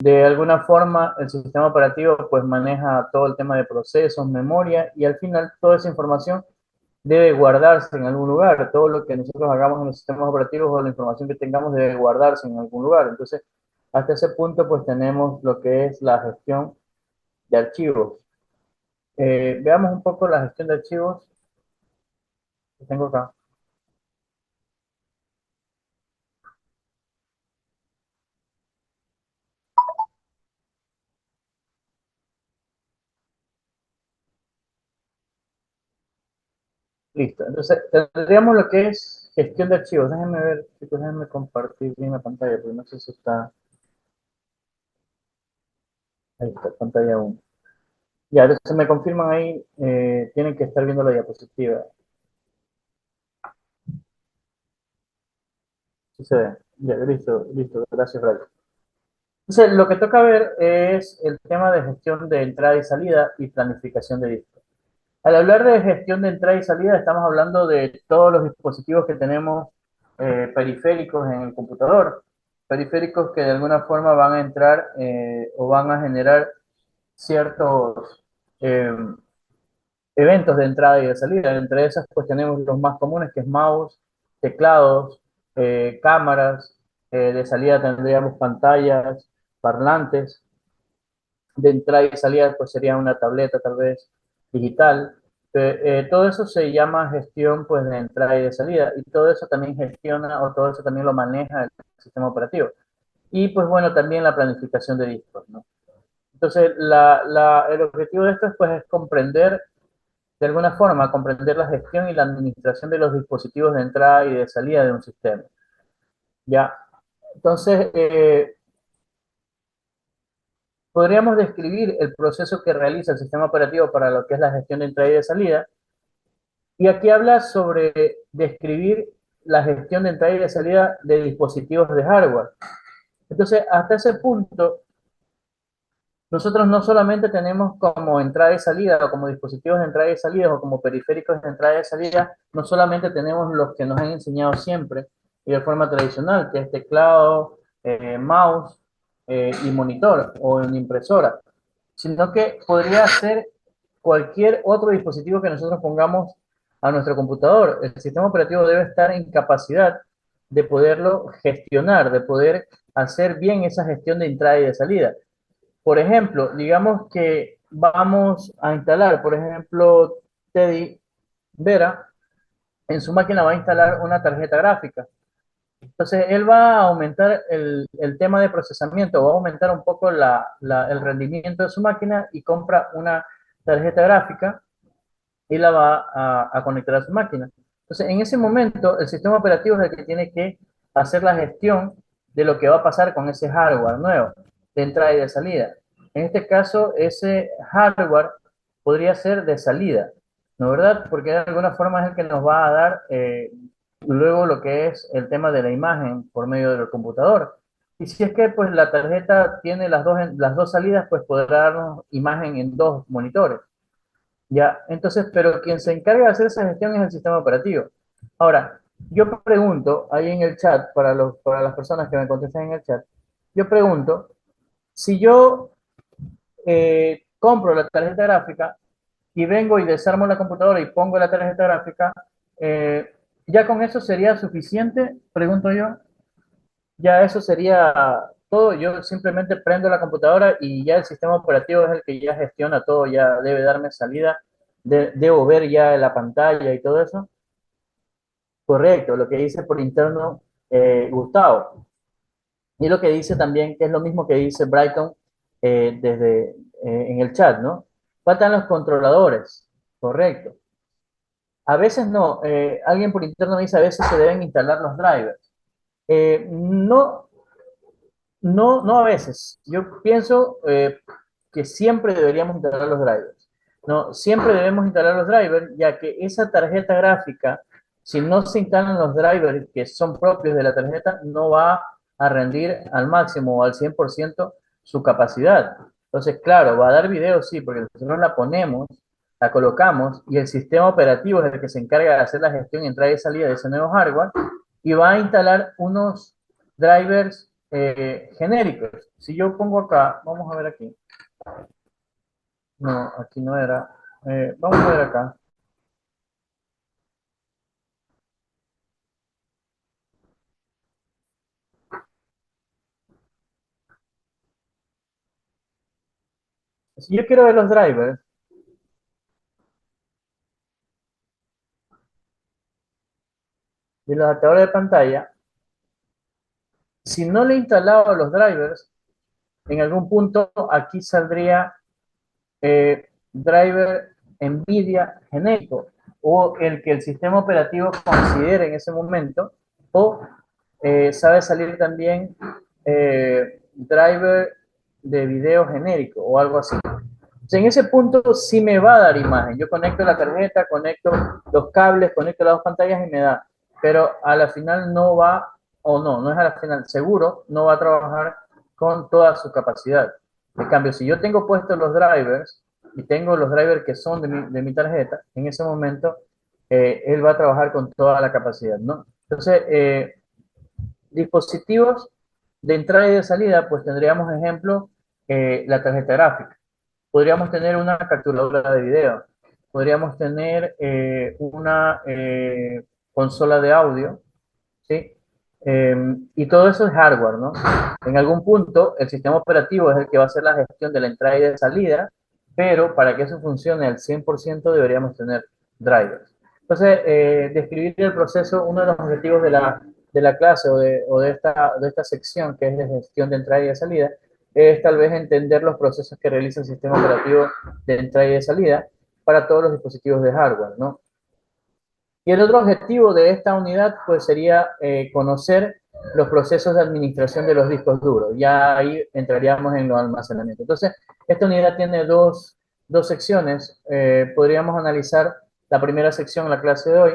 De alguna forma, el sistema operativo pues maneja todo el tema de procesos, memoria, y al final toda esa información debe guardarse en algún lugar. Todo lo que nosotros hagamos en los sistemas operativos o la información que tengamos debe guardarse en algún lugar. Entonces, hasta ese punto pues tenemos lo que es la gestión de archivos. Veamos un poco la gestión de archivos que tengo acá. Listo. Entonces, tendríamos lo que es gestión de archivos. Déjenme ver, chicos, déjenme compartir bien la pantalla, porque no sé si está. Ahí está, pantalla 1. Ya, entonces me confirman ahí, tienen que estar viendo la diapositiva. Sí se ve. Ya, listo, listo, gracias, Ray. Entonces, lo que toca ver es el tema de gestión de entrada y salida y planificación de discos. Al hablar de gestión de entrada y salida, estamos hablando de todos los dispositivos que tenemos periféricos en el computador, periféricos que de alguna forma van a entrar o van a generar ciertos eh, eventos de entrada y de salida. Entre esas, pues tenemos los más comunes, que es mouse, teclados, cámaras, de salida tendríamos pantallas, parlantes, de entrada y salida, pues sería una tableta tal vez digital. Todo eso se llama gestión pues de entrada y de salida, y todo eso también gestiona o todo eso también lo maneja el sistema operativo. Y pues bueno, también la planificación de discos, ¿no? Entonces, el objetivo de esto es, pues, es comprender, de alguna forma, comprender la gestión y la administración de los dispositivos de entrada y de salida de un sistema. ¿Ya? Entonces, podríamos describir el proceso que realiza el sistema operativo para lo que es la gestión de entrada y de salida. Y aquí habla sobre describir la gestión de entrada y de salida de dispositivos de hardware. Entonces, hasta ese punto, nosotros no solamente tenemos como entrada y salida, o como dispositivos de entrada y salida, o como periféricos de entrada y salida, no solamente tenemos los que nos han enseñado siempre y de forma tradicional, que es teclado, mouse y monitor o una impresora, sino que podría ser cualquier otro dispositivo que nosotros pongamos a nuestro computador. El sistema operativo debe estar en capacidad de poderlo gestionar, de poder hacer bien esa gestión de entrada y de salida. Por ejemplo, digamos que vamos a instalar, por ejemplo, Teddy Vera en su máquina va a instalar una tarjeta gráfica. Entonces, él va a aumentar el tema de procesamiento, va a aumentar un poco el rendimiento de su máquina y compra una tarjeta gráfica y la va a conectar a su máquina. Entonces, en ese momento, el sistema operativo es el que tiene que hacer la gestión de lo que va a pasar con ese hardware nuevo, de entrada y de salida. En este caso, ese hardware podría ser de salida, ¿no verdad? Porque de alguna forma es el que nos va a dar luego lo que es el tema de la imagen por medio del computador. Y si es que pues la tarjeta tiene las dos salidas, pues podrá darnos imagen en dos monitores. Ya, entonces, pero quien se encarga de hacer esa gestión es el sistema operativo. Ahora, yo pregunto ahí en el chat, para las personas que me contestan en el chat, yo pregunto, si yo compro la tarjeta gráfica y vengo y desarmo la computadora y pongo la tarjeta gráfica, eh, ¿ya con eso sería suficiente? Pregunto yo. Ya eso sería todo. Yo simplemente prendo la computadora y ya el sistema operativo es el que ya gestiona todo, ya debe darme salida, debo ver ya la pantalla y todo eso. Correcto, lo que dice por interno Gustavo. Y lo que dice también, que es lo mismo que dice Brighton desde en el chat, ¿no? Faltan los controladores, correcto. A veces no, alguien por interno me dice a veces se deben instalar los drivers. No, no a veces. Yo pienso que siempre deberíamos instalar los drivers. No, siempre debemos instalar los drivers, ya que esa tarjeta gráfica, si no se instalan los drivers que son propios de la tarjeta, no va a rendir al máximo o al 100% su capacidad. Entonces, claro, va a dar video, sí, porque nosotros la ponemos, la colocamos y el sistema operativo es el que se encarga de hacer la gestión, entrada y salida de ese nuevo hardware y va a instalar unos drivers genéricos. Si yo pongo acá, vamos a ver aquí. No, aquí no era. Vamos a ver acá. Si yo quiero ver los drivers de los adaptadores de pantalla, si no le he instalado los drivers, en algún punto aquí saldría driver NVIDIA genérico o el que el sistema operativo considere en ese momento, o sabe salir también driver de video genérico o algo así. O sea, en ese punto sí me va a dar imagen. Yo conecto la tarjeta, conecto los cables, conecto las dos pantallas y me da. Pero a la final no va, o no, no es a la final, seguro no va a trabajar con toda su capacidad. En cambio, si yo tengo puestos los drivers y tengo los drivers que son de mi tarjeta, en ese momento él va a trabajar con toda la capacidad, ¿no? Entonces, dispositivos de entrada y de salida, pues tendríamos ejemplo la tarjeta gráfica. Podríamos tener una capturadora de video, podríamos tener una consola de audio, ¿sí? Y todo eso es hardware, ¿no? En algún punto, el sistema operativo es el que va a hacer la gestión de la entrada y de salida, pero para que eso funcione al 100% deberíamos tener drivers. Entonces, describir el proceso, uno de los objetivos de la clase de esta sección, que es de gestión de entrada y de salida, es tal vez entender los procesos que realiza el sistema operativo de entrada y de salida para todos los dispositivos de hardware, ¿no? Y el otro objetivo de esta unidad pues sería conocer los procesos de administración de los discos duros. Ya ahí entraríamos en los almacenamientos. Entonces, esta unidad tiene dos secciones. Podríamos analizar la primera sección, la clase de hoy,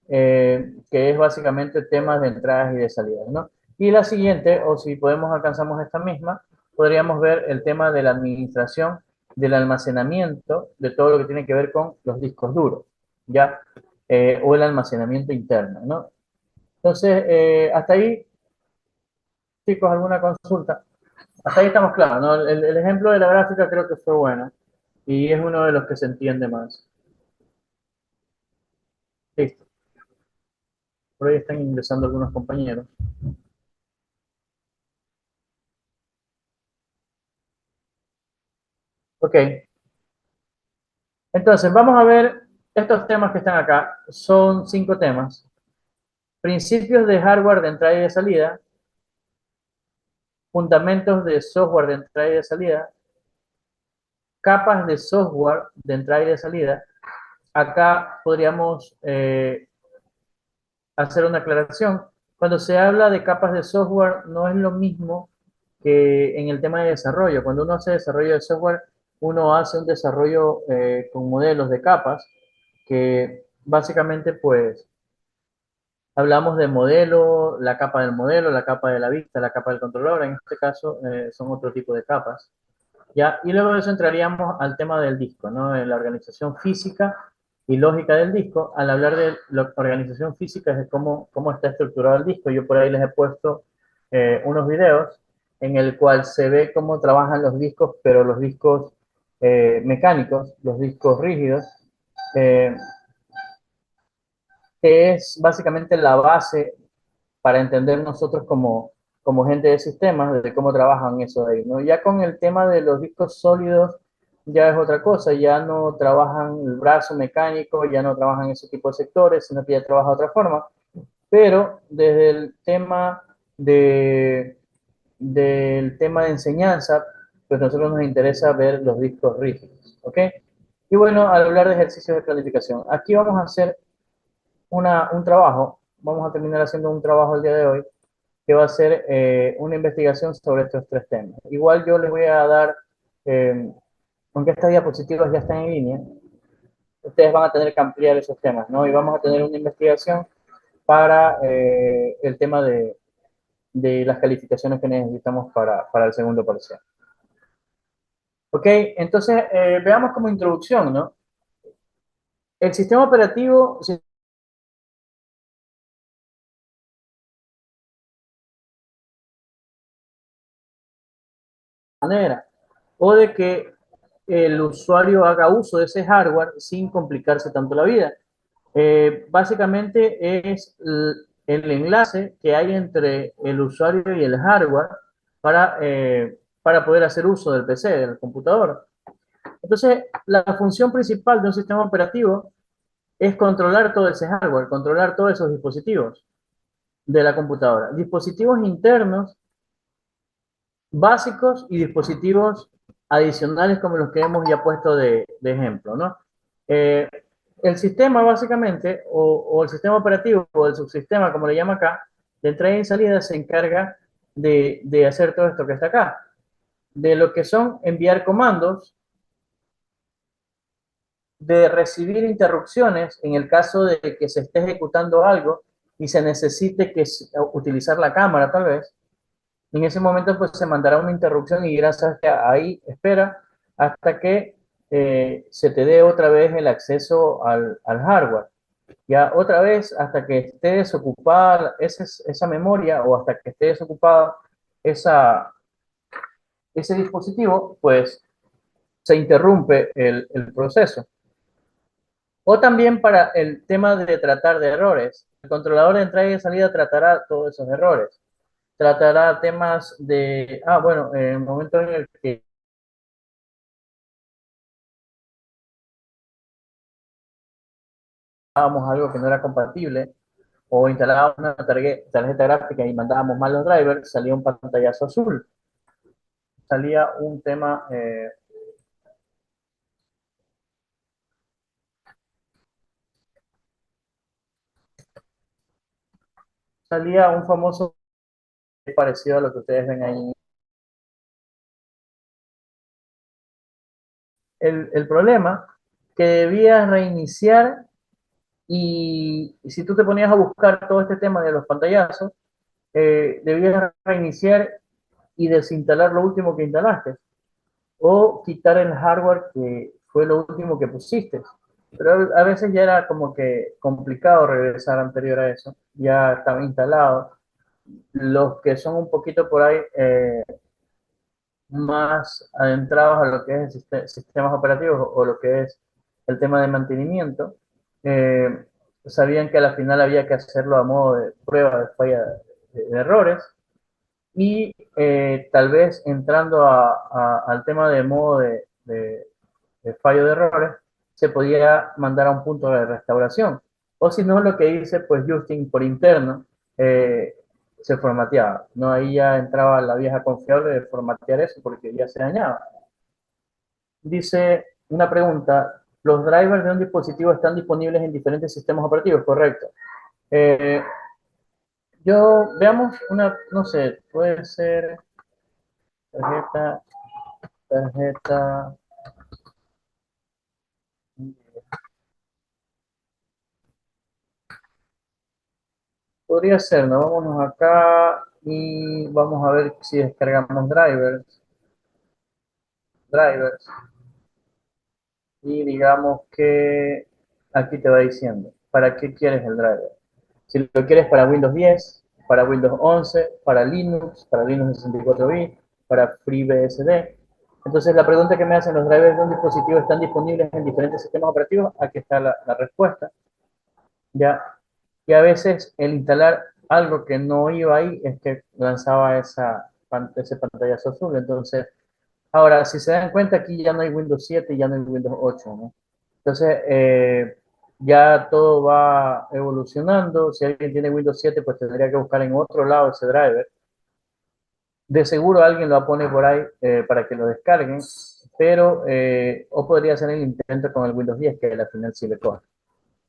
que es básicamente temas de entradas y de salidas, ¿no? Y la siguiente, o si podemos alcanzamos esta misma, podríamos ver el tema de la administración del almacenamiento de todo lo que tiene que ver con los discos duros, ¿ya? O el almacenamiento interno, ¿no? Entonces, hasta ahí, chicos, alguna consulta. Hasta ahí estamos claros, ¿no? El ejemplo de la gráfica creo que fue bueno y es uno de los que se entiende más. Listo. Por ahí están ingresando algunos compañeros. Ok, entonces vamos a ver estos temas que están acá. Son 5 temas. Principios de hardware de entrada y de salida, fundamentos de software de entrada y de salida, capas de software de entrada y de salida. Acá podríamos hacer una aclaración. Cuando se habla de capas de software, no es lo mismo que en el tema de desarrollo. Cuando uno hace desarrollo de software, uno hace un desarrollo con modelos de capas, que básicamente pues hablamos de modelo, la capa del modelo, la capa de la vista, la capa del controlador. En este caso son otro tipo de capas. ¿Ya? Y luego de eso entraríamos al tema del disco, ¿no? En la organización física y lógica del disco. Al hablar de la organización física es de cómo está estructurado el disco. Yo por ahí les he puesto unos videos en el cual se ve cómo trabajan los discos, pero los discos mecánicos, los discos rígidos, eh, que es básicamente la base para entender nosotros como gente de sistemas, de cómo trabajan eso de ahí, ¿no? Ya con el tema de los discos sólidos, ya es otra cosa, ya no trabajan el brazo mecánico, ya no trabajan ese tipo de sectores, sino que ya trabaja de otra forma. Pero desde el tema del tema de enseñanza, pues a nosotros nos interesa ver los discos rígidos, ¿ok? Y bueno, al hablar de ejercicios de planificación, aquí vamos a hacer un trabajo, vamos a terminar haciendo un trabajo el día de hoy, que va a ser una investigación sobre estos 3 temas. Igual yo les voy a dar, eh, aunque estas diapositivas ya están en línea, ustedes van a tener que ampliar esos temas, ¿no? Y vamos a tener una investigación para el tema de las calificaciones que necesitamos para el segundo parcial. Ok, entonces veamos como introducción, ¿no? El sistema operativo, manera, o de que el usuario haga uso de ese hardware sin complicarse tanto la vida. Básicamente es el enlace que hay entre el usuario y el hardware para poder hacer uso del PC, del computador. Entonces, la función principal de un sistema operativo es controlar todo ese hardware, controlar todos esos dispositivos de la computadora. Dispositivos internos básicos y dispositivos adicionales como los que hemos ya puesto de ejemplo, ¿no? Eh, el sistema básicamente, o el sistema operativo, o el subsistema, como le llama acá, de entrada y salida se encarga de hacer todo esto que está acá, de lo que son enviar comandos, de recibir interrupciones en el caso de que se esté ejecutando algo y se necesite utilizar la cámara tal vez. En ese momento pues se mandará una interrupción y dirás, ¿sabes qué? Ahí espera hasta que se te dé otra vez el acceso al hardware. Ya otra vez hasta que esté desocupada esa memoria o hasta que esté desocupada esa, ese dispositivo, pues se interrumpe el proceso. O también para el tema de tratar de errores. El controlador de entrada y de salida tratará todos esos errores. Tratará temas de, bueno, en el momento en el que instalábamos algo que no era compatible o instalábamos una tarjeta gráfica y mandábamos mal los drivers, salía un pantallazo azul. Salía un tema, salía un famoso parecido a lo que ustedes ven ahí. El problema que debías reiniciar y si tú te ponías a buscar todo este tema de los pantallazos, debías reiniciar y desinstalar lo último que instalaste o quitar el hardware que fue lo último que pusiste. Pero a veces ya era como que complicado regresar anterior a eso, ya estaba instalado. Los que son un poquito por ahí más adentrados a lo que es sistemas operativos o lo que es el tema de mantenimiento, eh, sabían que a la final había que hacerlo a modo de prueba de falla de errores y tal vez entrando al tema de modo de fallo de errores, se podía mandar a un punto de restauración. O si no, lo que dice, pues Justin por interno, eh, se formateaba. No, ahí ya entraba la vieja confiable de formatear eso porque ya se dañaba. Dice una pregunta, ¿los drivers de un dispositivo están disponibles en diferentes sistemas operativos? Correcto. Eh, veamos una, no sé, puede ser tarjeta, tarjeta, podría ser, ¿no? Vámonos acá y vamos a ver si descargamos drivers, y digamos que aquí te va diciendo, ¿para qué quieres el driver? Si lo quieres para Windows 10, para Windows 11, para Linux 64 bit, para FreeBSD. Entonces la pregunta que me hacen, ¿los drivers de un dispositivo están disponibles en diferentes sistemas operativos? Aquí está la respuesta. Ya, y a veces el instalar algo que no iba ahí es que lanzaba ese pantallazo azul. Entonces, ahora, si se dan cuenta, aquí ya no hay Windows 7 y ya no hay Windows 8, ¿no? Entonces, ya todo va evolucionando. Si alguien tiene Windows 7, pues tendría que buscar en otro lado ese driver. De seguro alguien lo pone por ahí para que lo descarguen, pero, o podría ser el intento con el Windows 10, que al final sí le corre.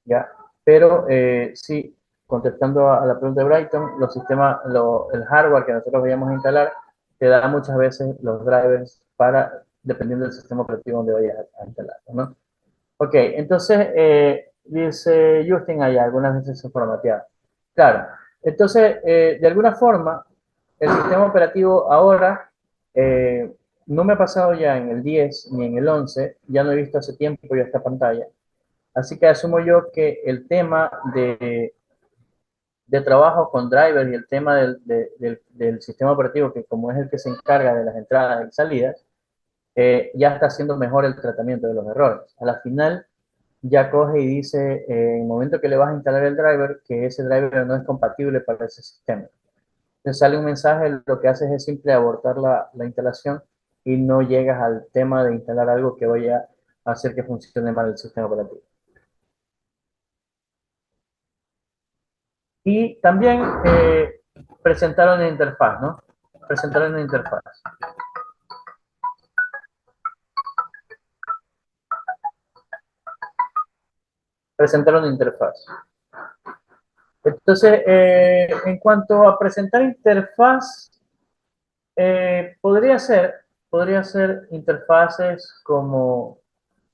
¿Ya? Pero sí, contestando a la pregunta de Brighton, los sistemas, el hardware que nosotros vayamos a instalar, te da muchas veces los drivers para, dependiendo del sistema operativo donde vayas a instalar, ¿no? Ok, entonces, dice Justin allá, algunas veces se formateaba. Claro, entonces, de alguna forma, el sistema operativo ahora, no me ha pasado ya en el 10 ni en el 11, ya no he visto hace tiempo ya esta pantalla. Así que asumo yo que el tema de trabajo con driver y el tema del sistema operativo, que como es el que se encarga de las entradas y salidas, ya está haciendo mejor el tratamiento de los errores. A la final, ya coge y dice, en el momento que le vas a instalar el driver, que ese driver no es compatible para ese sistema. Entonces sale un mensaje, lo que haces es simple abortar la instalación y no llegas al tema de instalar algo que vaya a hacer que funcione mal el sistema operativo. Y también presentaron la interfaz, ¿no? Presentaron la interfaz. Presentaron la interfaz. Entonces, en cuanto a presentar interfaz, podría ser interfaces como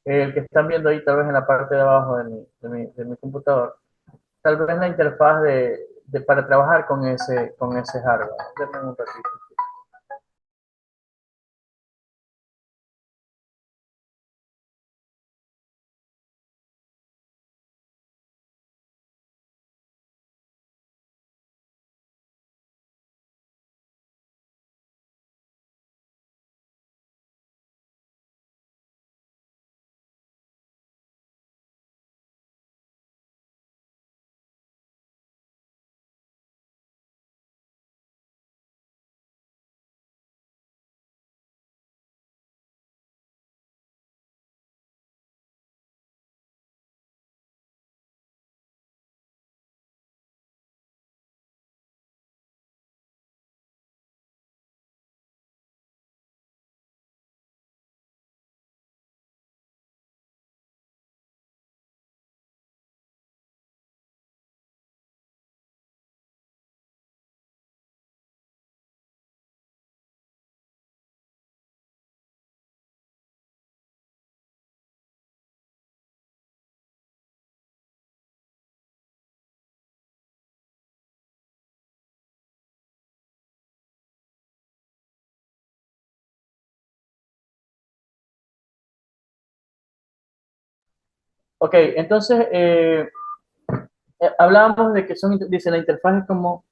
el que están viendo ahí, tal vez en la parte de abajo de mi computador. Tal vez la interfaz para trabajar con ese hardware. Denme un ratito. Ok, entonces hablábamos de que dice la interfaz es como,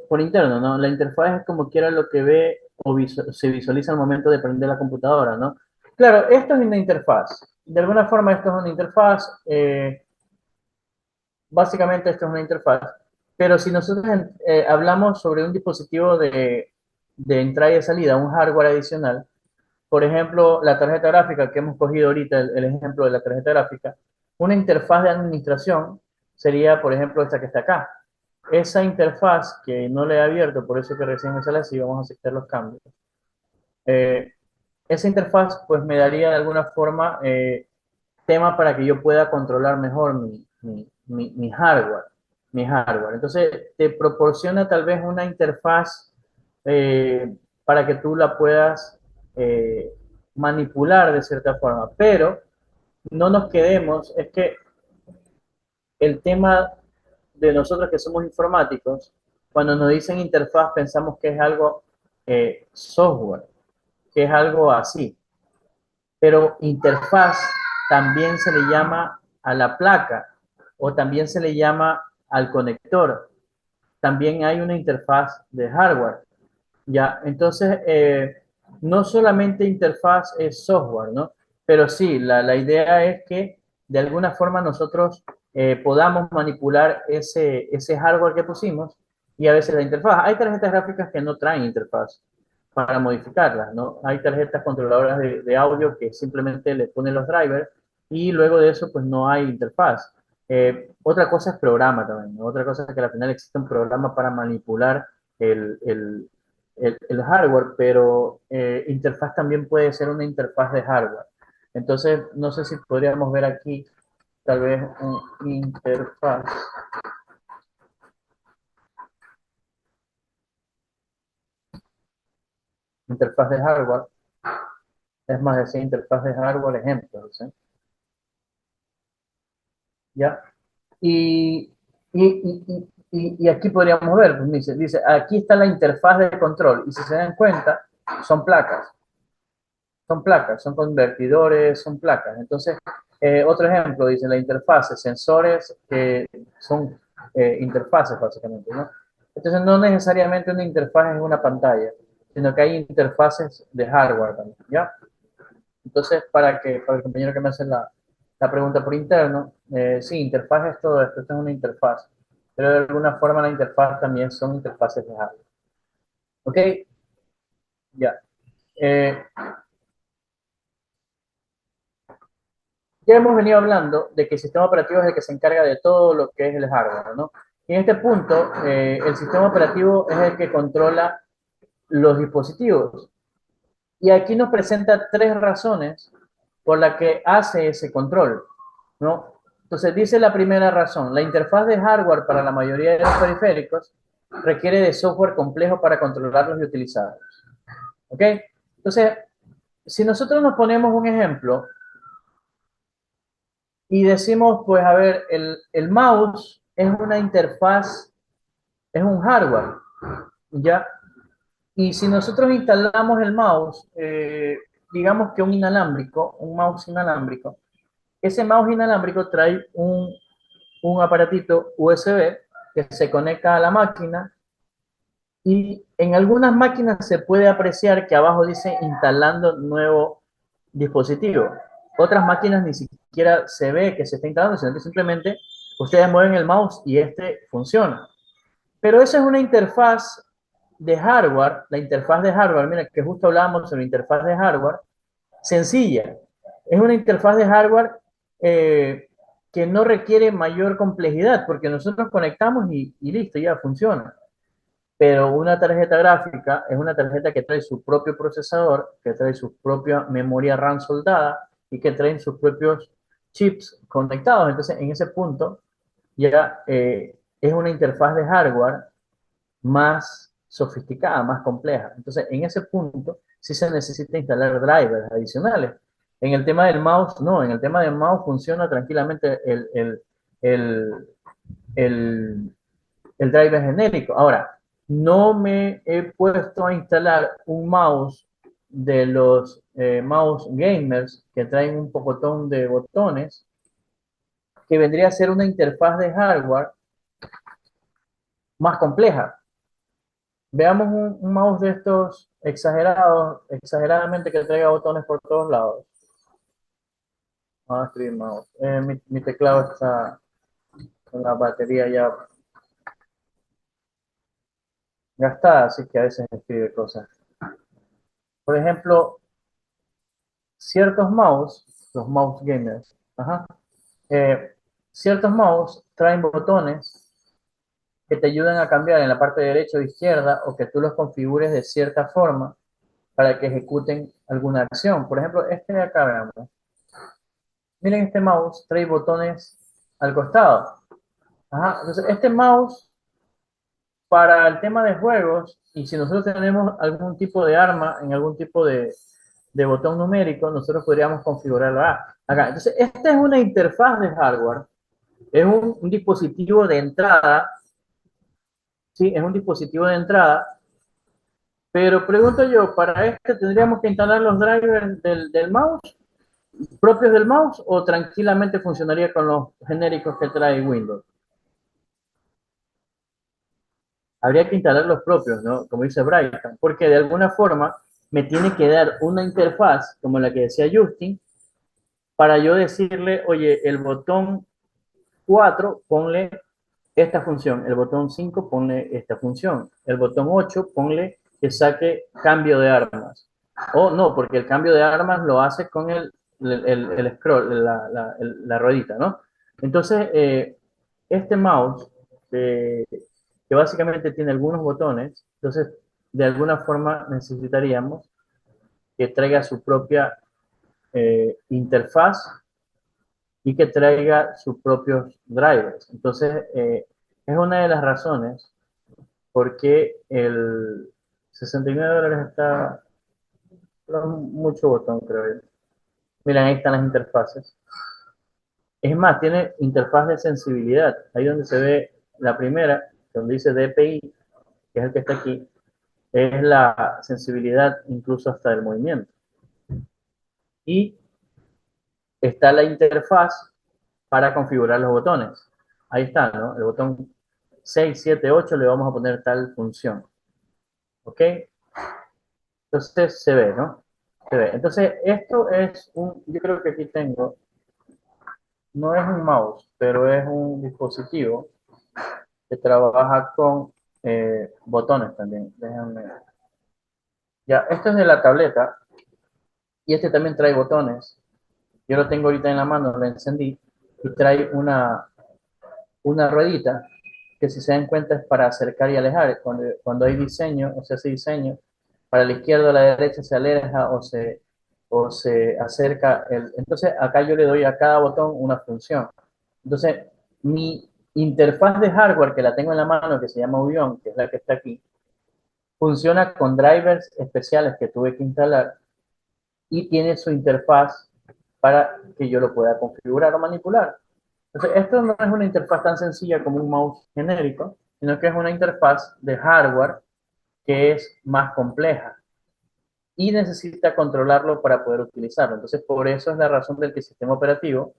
por interno, ¿no? La interfaz es como quiera lo que ve o se visualiza al momento de prender la computadora, ¿no? Claro, esto es una interfaz. De alguna forma esto es una interfaz. Básicamente esto es una interfaz. Pero si nosotros hablamos sobre un dispositivo de entrada y de salida, un hardware adicional, por ejemplo, la tarjeta gráfica que hemos cogido ahorita, el ejemplo de la tarjeta gráfica, una interfaz de administración sería, por ejemplo, esta que está acá. Esa interfaz que no le he abierto, por eso que recién me sale así, vamos a aceptar los cambios. Eh, Esa interfaz pues me daría de alguna forma tema para que yo pueda controlar mejor mi hardware, mi hardware. Entonces te proporciona tal vez una interfaz para que tú la puedas eh, manipular de cierta forma, pero no nos quedemos, es que el tema de nosotros que somos informáticos, cuando nos dicen interfaz pensamos que es algo software, que es algo así, pero interfaz también se le llama a la placa o también se le llama al conector. También hay una interfaz de hardware. Ya, entonces, no solamente interfaz es software, ¿no? Pero sí, la idea es que de alguna forma nosotros podamos manipular ese hardware que pusimos y a veces la interfaz. Hay tarjetas gráficas que no traen interfaz para modificarlas, ¿no? Hay tarjetas controladoras de audio que simplemente le ponen los drivers y luego de eso pues no hay interfaz. Otra cosa es programa también, ¿no? Otra cosa es que al final existe un programa para manipular el hardware, pero interfaz también puede ser una interfaz de hardware. Entonces, no sé si podríamos ver aquí tal vez un interfaz de hardware. Es más, decía interfaz de hardware ejemplos, ¿sí? ¿Ya? Y, y aquí podríamos ver, pues dice, aquí está la interfaz de control, y si se dan cuenta, son placas, son placas, son convertidores, son placas. Entonces, otro ejemplo, dice la interfaz, sensores que son interfaces, básicamente, ¿no? Entonces, no necesariamente una interfaz es una pantalla, sino que hay interfaces de hardware también, ¿ya? Entonces, para el compañero que me hace la pregunta por interno, sí, interfaz es todo esto, esto es una interfaz, pero de alguna forma la interfaz también son interfaces de hardware. ¿Ok? Ya. Eh, ya hemos venido hablando de que el sistema operativo es el que se encarga de todo lo que es el hardware, ¿no? Y en este punto, el sistema operativo es el que controla los dispositivos. Y aquí nos presenta tres razones por las que hace ese control, ¿no? Entonces dice la primera razón, la interfaz de hardware para la mayoría de los periféricos requiere de software complejo para controlarlos y utilizarlos. ¿Ok? Entonces, si nosotros nos ponemos un ejemplo y decimos, pues a ver, el mouse es una interfaz, es un hardware, ¿ya? Y si nosotros instalamos el mouse, digamos que un mouse inalámbrico, ese mouse inalámbrico trae un aparatito USB que se conecta a la máquina y en algunas máquinas se puede apreciar que abajo dice instalando nuevo dispositivo. Otras máquinas ni siquiera se ve que se está instalando, sino que simplemente ustedes mueven el mouse y este funciona. Pero esa es una interfaz de hardware, la interfaz de hardware, mira que justo hablábamos sobre interfaz de hardware, sencilla. Es una interfaz de hardware eh, que no requiere mayor complejidad, porque nosotros conectamos y listo, ya funciona. Pero una tarjeta gráfica es una tarjeta que trae su propio procesador, que trae su propia memoria RAM soldada y que trae sus propios chips conectados. Entonces, en ese punto, ya es una interfaz de hardware más sofisticada, más compleja. Entonces, en ese punto, sí se necesita instalar drivers adicionales. En el tema del mouse, no, en el tema del mouse funciona tranquilamente el, el, el driver genérico. Ahora, no me he puesto a instalar un mouse de los mouse gamers que traen un pocotón de botones, que vendría a ser una interfaz de hardware más compleja. Veamos un mouse de estos exagerados, exageradamente que traiga botones por todos lados. Vamos a escribir mouse. Mi teclado está con la batería ya gastada, así que a veces escribe cosas. Por ejemplo, ciertos mouse, los mouse gamers, ajá, eh, ciertos mouse traen botones que te ayudan a cambiar en la parte derecha o izquierda o que tú los configures de cierta forma para que ejecuten alguna acción. Por ejemplo, este de acá, veamos. Miren, este mouse trae botones al costado. Ajá. Entonces, este mouse para el tema de juegos, y si nosotros tenemos algún tipo de arma en algún tipo de botón numérico, nosotros podríamos configurarlo acá. Entonces, esta es una interfaz de hardware, es un dispositivo de entrada, ¿sí? Es un dispositivo de entrada, pero pregunto yo, ¿para este tendríamos que instalar los drivers del mouse, propios del mouse, o tranquilamente funcionaría con los genéricos que trae Windows? Habría que instalar los propios, ¿no? Como dice Brighton, porque de alguna forma me tiene que dar una interfaz, como la que decía Justin, para yo decirle, oye, el botón 4 ponle esta función, el botón 5 ponle esta función, el botón 8 ponle que saque cambio de armas. O no, porque el cambio de armas lo hace con el scroll, la ruedita, ¿no? Entonces, este mouse, que básicamente tiene algunos botones, entonces de alguna forma necesitaríamos que traiga su propia interfaz y que traiga sus propios drivers. Entonces, es una de las razones por qué el $69 está mucho botón, creo yo. Miren, ahí están las interfaces. Es más, tiene interfaz de sensibilidad. Ahí donde se ve la primera, donde dice DPI, que es el que está aquí, es la sensibilidad incluso hasta del movimiento. Y está la interfaz para configurar los botones. ahí está, ¿no? El botón 6, 7, 8 le vamos a poner tal función, ¿ok? Entonces se ve, ¿no? Se ve. Entonces esto es yo creo que aquí tengo, no es un mouse, pero es un dispositivo que trabaja con botones también. Déjenme. Ya, esto es de la tableta y este también trae botones. Yo lo tengo ahorita en la mano, lo encendí y trae una ruedita que si se dan cuenta es para acercar y alejar. Cuando hay diseño o se hace diseño, para la izquierda o la derecha se aleja o se acerca. Entonces acá yo le doy a cada botón una función. Entonces mi interfaz de hardware que la tengo en la mano, que se llama Ubion, que es la que está aquí, funciona con drivers especiales que tuve que instalar y tiene su interfaz para que yo lo pueda configurar o manipular. Entonces, esto no es una interfaz tan sencilla como un mouse genérico, sino que es una interfaz de hardware que es más compleja y necesita controlarlo para poder utilizarlo. Entonces, por eso es la razón del que el sistema operativo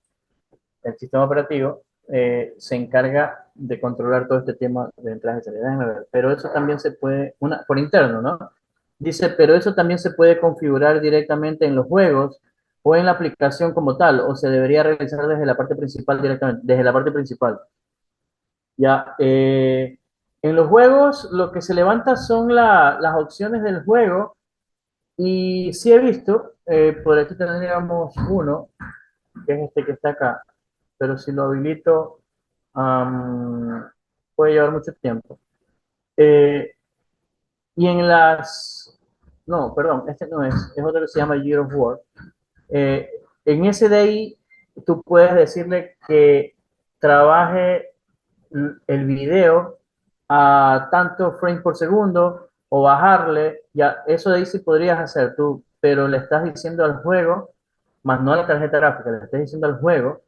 se encarga de controlar todo este tema de entradas y salidas. Déjenme ver. Pero eso también se puede, por interno, ¿no? Dice, pero eso también se puede configurar directamente en los juegos o en la aplicación como tal, o se debería realizar desde la parte principal directamente, desde la parte principal. Ya, en los juegos lo que se levanta son las opciones del juego y sí he visto, por aquí tendríamos uno, que es este que está acá, pero si lo habilito puede llevar mucho tiempo. Eh, y no, perdón, este no es otro que se llama Year of War. Eh, en ese de ahí tú puedes decirle que trabaje el video a tantos frames por segundo o bajarle, ya eso de ahí sí podrías hacer tú, pero le estás diciendo al juego, más no a la tarjeta gráfica, le estás diciendo al juego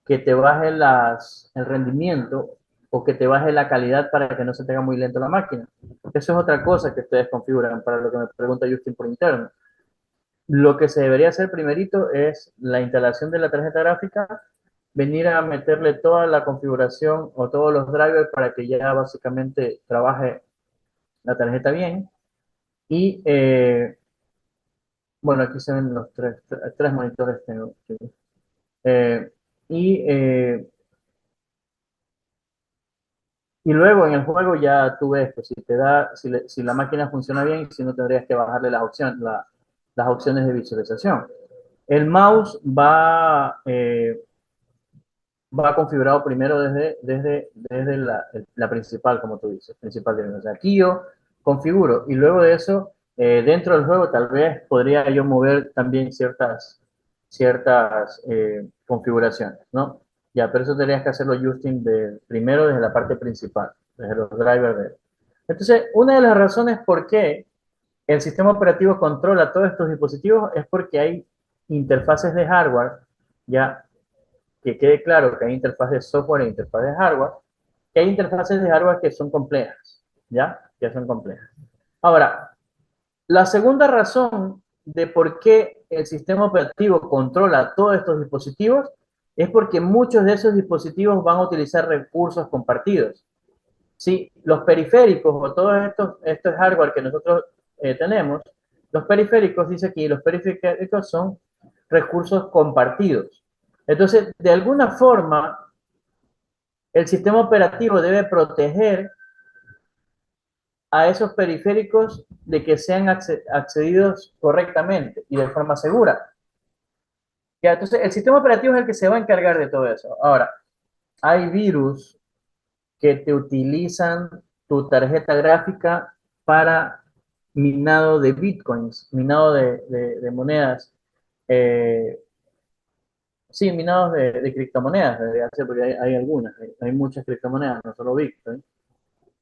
que te baje el rendimiento o que te baje la calidad para que no se tenga muy lento la máquina. Eso es otra cosa que ustedes configuran para lo que me pregunta Justin por interno. Lo que se debería hacer primerito es la instalación de la tarjeta gráfica, venir a meterle toda la configuración o todos los drivers para que ya básicamente trabaje la tarjeta bien. Y bueno, aquí se ven los tres monitores. Tengo, sí. Eh, y, eh, y luego en el juego ya tú ves, pues, si la máquina funciona bien, si no tendrías que bajarle las opciones de visualización. El mouse va configurado primero desde la principal, como tú dices, principal de. O sea, aquí yo configuro y luego de eso, dentro del juego tal vez podría yo mover también ciertas configuraciones, ¿no? Ya, pero eso tendrías que hacerlo, Justin, primero desde la parte principal, desde los drivers de. Entonces, una de las razones por qué el sistema operativo controla todos estos dispositivos es porque hay interfaces de hardware, ya que quede claro que hay interfaz de software e interfaz de hardware, que hay interfaces de hardware que son complejas, ¿ya? Que son complejas. Ahora, la segunda razón de por qué el sistema operativo controla todos estos dispositivos es porque muchos de esos dispositivos van a utilizar recursos compartidos. Sí, los periféricos o todos estos hardware que nosotros tenemos, los periféricos, dice aquí, los periféricos son recursos compartidos. Entonces, de alguna forma, el sistema operativo debe proteger a esos periféricos de que sean accedidos correctamente y de forma segura. Ya, entonces, el sistema operativo es el que se va a encargar de todo eso. Ahora, hay virus que te utilizan tu tarjeta gráfica para minado de bitcoins, minado de monedas. Eh, sí, minados de criptomonedas, porque hay algunas, hay muchas criptomonedas, no solo bitcoin.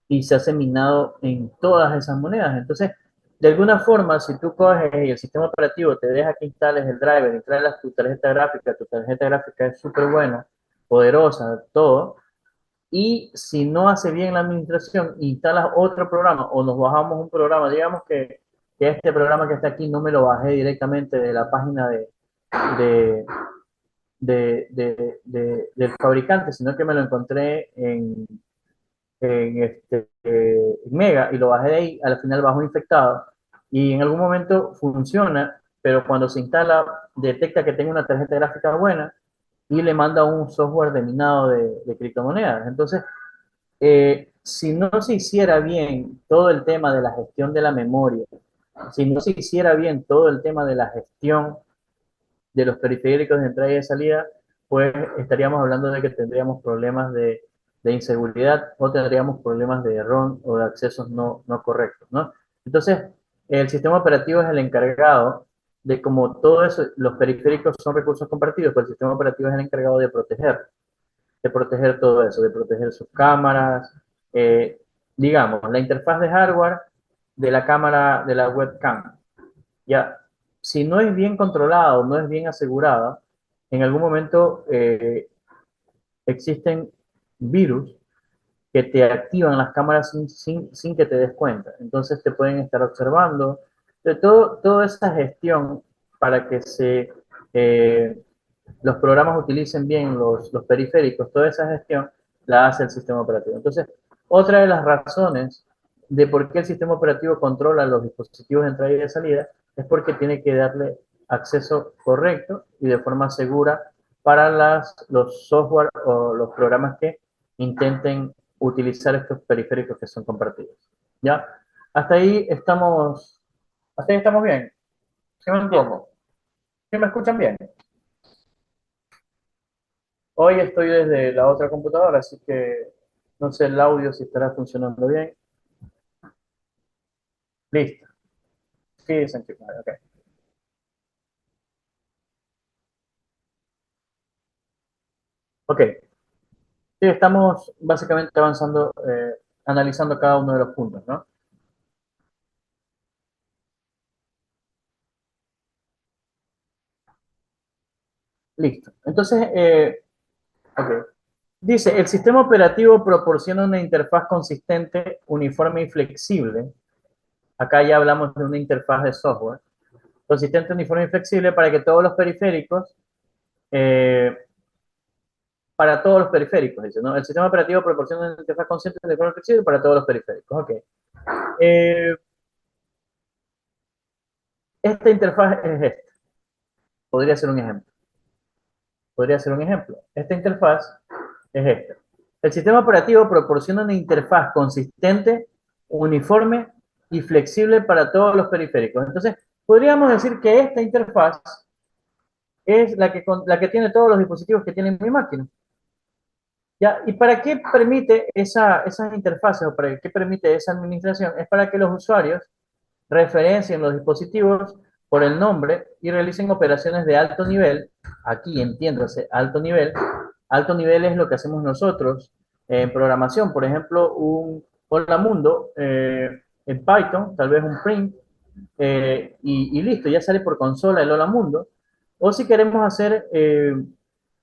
Y se hace minado en todas esas monedas. Entonces, de alguna forma, si tú coges y el sistema operativo te deja que instales el driver, instalas tu tarjeta gráfica es súper buena, poderosa, todo, y si no hace bien la administración, instalas otro programa o nos bajamos un programa, digamos que este programa que está aquí no me lo bajé directamente de la página de del fabricante, sino que me lo encontré en Mega y lo bajé de ahí, al final bajó infectado y en algún momento funciona, pero cuando se instala detecta que tengo una tarjeta gráfica buena y le manda un software de minado de criptomonedas. Entonces, si no se hiciera bien todo el tema de la gestión de la memoria, si no se hiciera bien todo el tema de la gestión de los periféricos de entrada y de salida, pues estaríamos hablando de que tendríamos problemas de inseguridad o tendríamos problemas de error o de accesos no correctos, ¿no? Entonces, el sistema operativo es el encargado de, como todo eso, los periféricos son recursos compartidos, pues el sistema operativo es el encargado de proteger todo eso, de proteger sus cámaras, digamos, la interfaz de hardware de la cámara de la webcam. Ya, si no es bien controlado, no es bien asegurada, en algún momento existen virus que te activan las cámaras sin que te des cuenta. Entonces te pueden estar observando. De toda esa gestión para que los programas utilicen bien los periféricos, toda esa gestión la hace el sistema operativo. Entonces, otra de las razones de por qué el sistema operativo controla los dispositivos de entrada y de salida es porque tiene que darle acceso correcto y de forma segura para los software o los programas que intenten utilizar estos periféricos que son compartidos. ¿Ya? Hasta ahí estamos bien. ¿Sí me entiendo? ¿Sí me escuchan bien? Hoy estoy desde la otra computadora, así que no sé el audio si estará funcionando bien. Listo. Sí, Sánchez, ok. Ok. Sí, estamos básicamente avanzando, analizando cada uno de los puntos, ¿no? Listo. Entonces, ok. Dice, el sistema operativo proporciona una interfaz consistente, uniforme y flexible. Acá ya hablamos de una interfaz de software. Consistente, uniforme y flexible para que todos los periféricos eh, para todos los periféricos, dice, ¿no? El sistema operativo proporciona una interfaz consciente de color flexible para todos los periféricos. Ok. Eh, esta interfaz es esta. Podría ser un ejemplo. Podría ser un ejemplo. Esta interfaz es esta. El sistema operativo proporciona una interfaz consistente, uniforme y flexible para todos los periféricos. Entonces, podríamos decir que esta interfaz es la que tiene todos los dispositivos que tiene mi máquina. ¿Ya? ¿Y para qué permite esas interfaces o para qué permite esa administración? Es para que los usuarios referencien los dispositivos por el nombre y realicen operaciones de alto nivel. Aquí entiéndase, alto nivel. Alto nivel es lo que hacemos nosotros en programación. Por ejemplo, un Hola Mundo en Python, tal vez un print, y listo, ya sale por consola el Hola Mundo. O si queremos hacer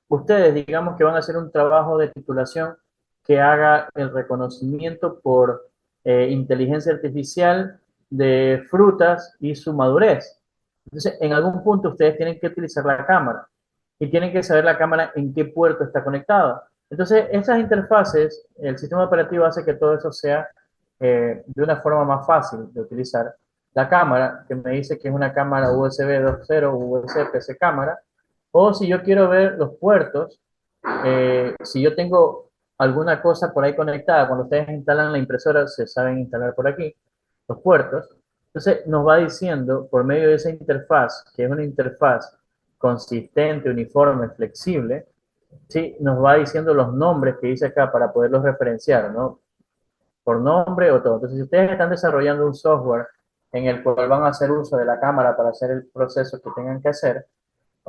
ustedes, digamos que van a hacer un trabajo de titulación que haga el reconocimiento por inteligencia artificial de frutas y su madurez. Entonces, en algún punto ustedes tienen que utilizar la cámara y tienen que saber la cámara en qué puerto está conectada. Entonces, esas interfaces, el sistema operativo hace que todo eso sea de una forma más fácil de utilizar. La cámara, que me dice que es una cámara USB 2.0 o USB-C cámara, o si yo quiero ver los puertos, si yo tengo alguna cosa por ahí conectada, cuando ustedes instalan la impresora, se saben instalar por aquí los puertos. Entonces nos va diciendo por medio de esa interfaz, que es una interfaz consistente, uniforme, flexible, ¿sí? Nos va diciendo los nombres que dice acá para poderlos referenciar, ¿no? Por nombre o todo. Entonces, si ustedes están desarrollando un software en el cual van a hacer uso de la cámara para hacer el proceso que tengan que hacer,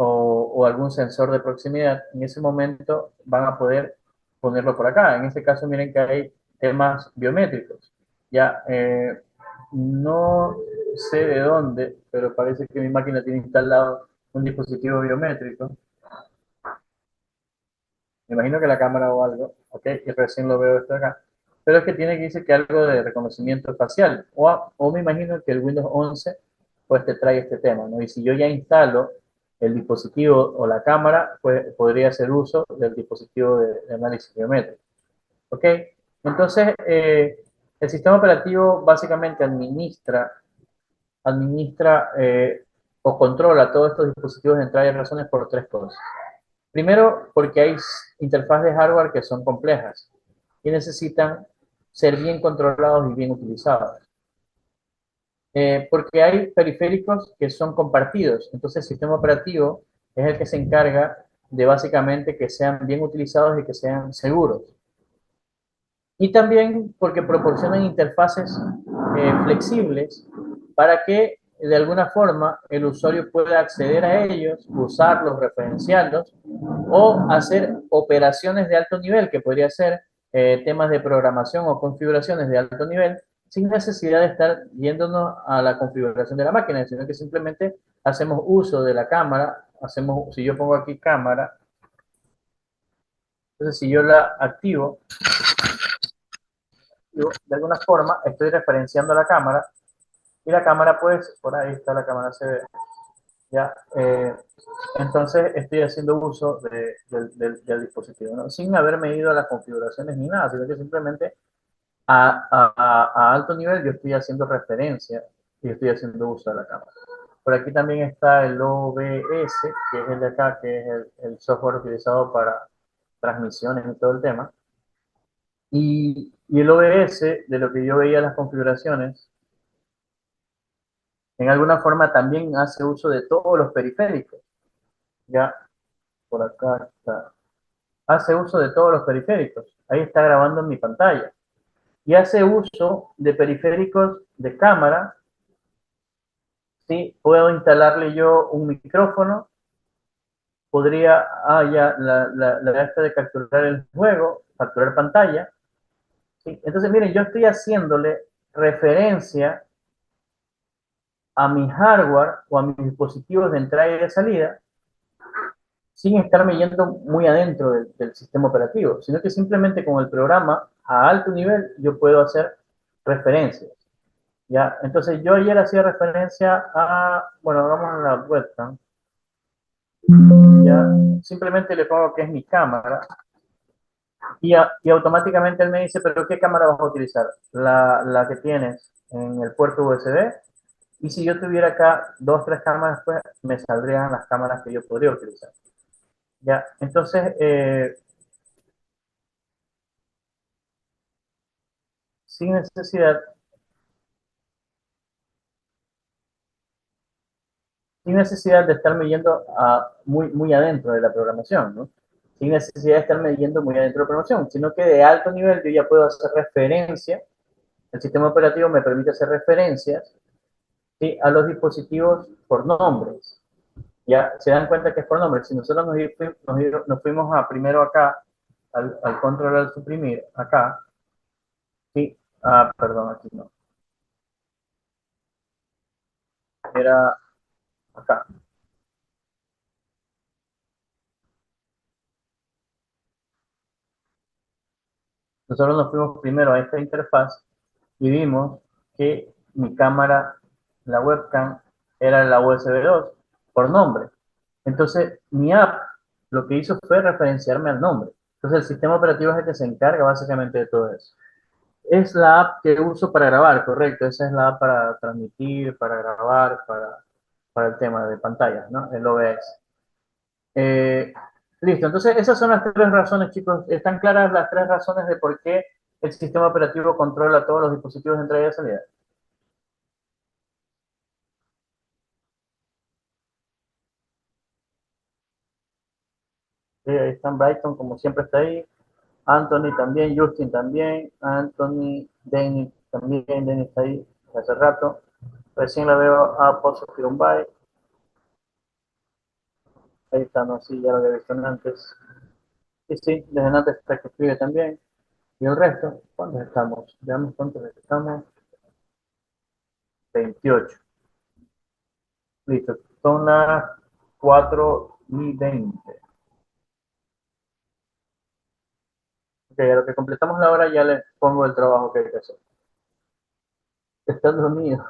o algún sensor de proximidad, en ese momento van a poder ponerlo por acá. En este caso, miren que hay temas biométricos. Ya, no sé de dónde, pero parece que mi máquina tiene instalado un dispositivo biométrico. Me imagino que la cámara o algo, ok, y recién lo veo esto acá. Pero es que tiene que decir que algo de reconocimiento facial, o me imagino que el Windows 11 pues te trae este tema, ¿no? Y si yo ya instalo el dispositivo o la cámara podría hacer uso del dispositivo de análisis biométrico. ¿Ok? Entonces, el sistema operativo básicamente administra o controla todos estos dispositivos de entrada y razones por tres cosas. Primero, porque hay interfaces de hardware que son complejas y necesitan ser bien controlados y bien utilizados. Porque hay periféricos que son compartidos, entonces el sistema operativo es el que se encarga de básicamente que sean bien utilizados y que sean seguros. Y también porque proporcionan interfaces flexibles para que de alguna forma el usuario pueda acceder a ellos, usarlos, referenciarlos o hacer operaciones de alto nivel, que podría ser temas de programación o configuraciones de alto nivel, sin necesidad de estar yéndonos a la configuración de la máquina, sino que simplemente hacemos uso de la cámara, si yo pongo aquí cámara, entonces si yo la activo, de alguna forma estoy referenciando la cámara y la cámara pues, por ahí está la cámara se ve, ya, entonces estoy haciendo uso del dispositivo, ¿no? Sin haberme ido a las configuraciones ni nada, sino que simplemente a alto nivel yo estoy haciendo referencia y estoy haciendo uso de la cámara. Por aquí también está el OBS, que es el de acá, que es el software utilizado para transmisiones y todo el tema. Y el OBS, de lo que yo veía las configuraciones, en alguna forma también hace uso de todos los periféricos. Ya, por acá está. Hace uso de todos los periféricos. Ahí está grabando en mi pantalla. Y hace uso de periféricos de cámara. ¿Sí? Puedo instalarle yo un micrófono. Podría, ya, la esta de capturar el juego, capturar pantalla. ¿Sí? Entonces, miren, yo estoy haciéndole referencia a mi hardware o a mis dispositivos de entrada y de salida sin estarme yendo muy adentro del sistema operativo, sino que simplemente con el programa a alto nivel yo puedo hacer referencias. ¿Ya? Entonces yo ayer hacía referencia a, bueno, vamos a la webcam, ya, simplemente le pongo que es mi cámara y automáticamente él me dice, pero ¿qué cámara vas a utilizar? La que tienes en el puerto USB, y si yo tuviera acá dos, tres cámaras, pues me saldrían las cámaras que yo podría utilizar. Ya, entonces, sin necesidad, sin necesidad de estarme yendo muy adentro de la programación, ¿no? Sin necesidad de estarme yendo muy adentro de la programación, sino que de alto nivel yo ya puedo hacer referencia, el sistema operativo me permite hacer referencias, ¿sí? A los dispositivos por nombres. Ya se dan cuenta que es por nombre. Si nosotros nos fuimos primero acá, al control al suprimir, acá, ¿sí? Perdón, aquí no. Era acá. Nosotros nos fuimos primero a esta interfaz y vimos que mi cámara, la webcam, era la USB 2 por nombre. Entonces, mi app lo que hizo fue referenciarme al nombre. Entonces, el sistema operativo es el que se encarga básicamente de todo eso. Es la app que uso para grabar, correcto. Esa es la app para transmitir, para grabar, para el tema de pantallas, ¿no? El OBS. Eh, Listo, entonces esas son las tres razones, chicos. Están claras las tres razones de por qué el sistema operativo controla todos los dispositivos de entrada y de salida. Sí, ahí están Brighton, como siempre está ahí. Anthony también, Justin también, Anthony, Danny también, Danny está ahí hace rato. Recién la veo a Pozo Firumbay. Ahí está, no, sí, ya lo había visto antes. Sí, sí, desde antes está que escribe también. Y el resto, ¿cuántos estamos? Veamos cuántos estamos. 28. Listo, son las 4:20. Ok, a lo que completamos la hora ya les pongo el trabajo que hay que hacer. Están dormidos.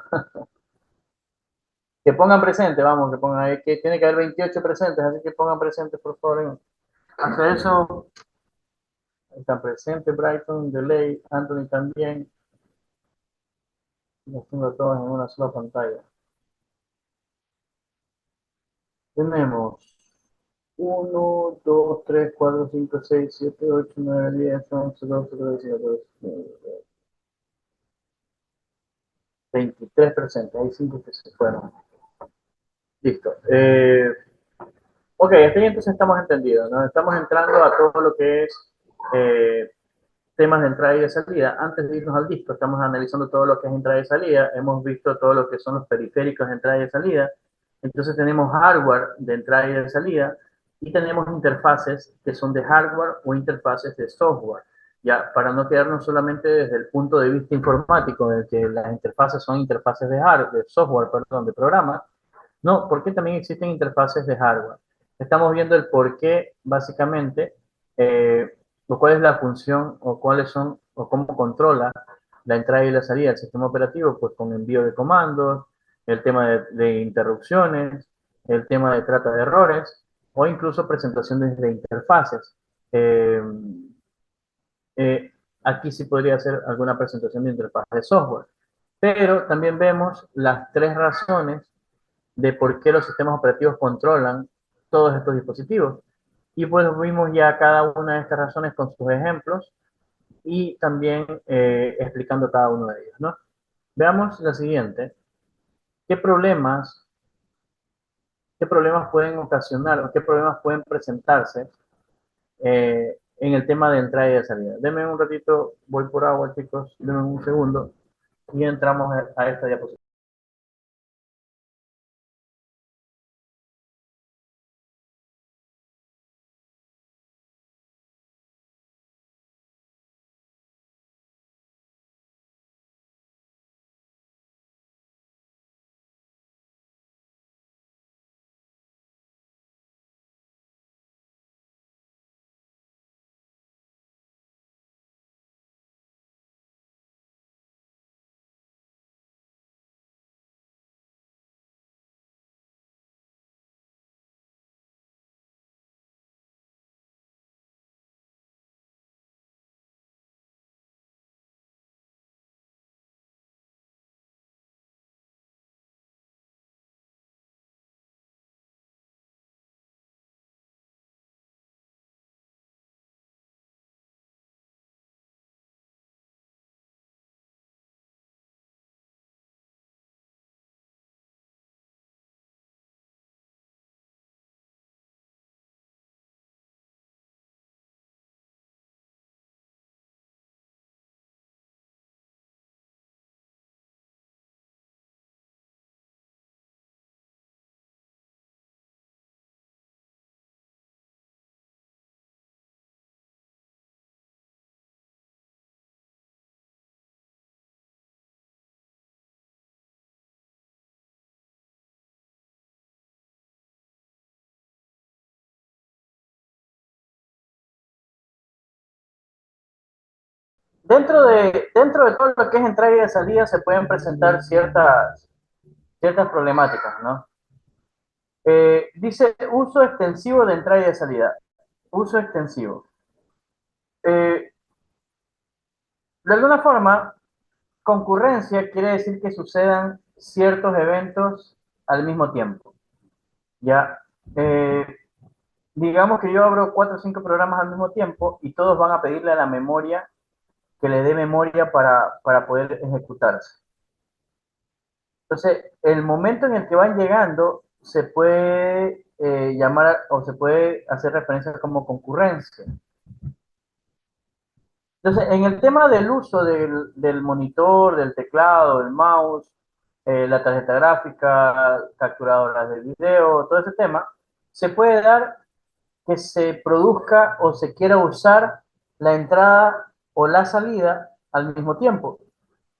Que pongan presente, vamos, que pongan ahí, que tiene que haber 28 presentes, así que pongan presentes, por favor. Hasta eso, están presentes Brighton, Delay, Anthony también. Los tengo todos en una sola pantalla. Tenemos 1, 2, 3, 4, 5, 6, 7, 8, 9, 10, 11, 12, 13, 14, 23 presentes. Hay 5 que se fueron. Listo. Ok, hasta ahí entonces estamos entendidos, ¿no? Estamos entrando a todo lo que es temas de entrada y de salida. Antes de irnos al disco, estamos analizando todo lo que es entrada y salida. Hemos visto todo lo que son los periféricos de entrada y de salida. Entonces tenemos hardware de entrada y de salida y tenemos interfaces que son de hardware o interfaces de software. Ya, para no quedarnos solamente desde el punto de vista informático, en el que las interfaces son interfaces de hardware, de software, perdón, de programa, no, porque también existen interfaces de hardware. Estamos viendo el por qué, básicamente, o cuál es la función, o cuáles son, o cómo controla la entrada y la salida del sistema operativo, pues con envío de comandos, el tema de interrupciones, el tema de trata de errores, o incluso presentaciones de interfaces. Eh, aquí sí podría ser alguna presentación de interfaz de software. Pero también vemos las tres razones de por qué los sistemas operativos controlan todos estos dispositivos. Y pues vimos ya cada una de estas razones con sus ejemplos y también explicando cada uno de ellos, ¿no? Veamos la siguiente. ¿Qué problemas, qué problemas pueden ocasionar o qué problemas pueden presentarse en el tema de entrada y de salida? Denme un ratito, voy por agua, chicos, denme un segundo y entramos a esta diapositiva. Dentro de todo lo que es entrada y de salida se pueden presentar ciertas problemáticas, ¿no? Dice uso extensivo de entrada y de salida. Uso extensivo. Eh, de alguna forma, concurrencia quiere decir que sucedan ciertos eventos al mismo tiempo. Ya, eh, digamos que yo abro 4 o 5 programas al mismo tiempo y todos van a pedirle a la memoria que le dé memoria para poder ejecutarse. Entonces, el momento en el que van llegando se puede llamar o se puede hacer referencia como concurrencia. Entonces, en el tema del uso del monitor, del teclado, del mouse, la tarjeta gráfica, capturadoras de video, todo ese tema, se puede dar que se produzca o se quiera usar la entrada o la salida al mismo tiempo.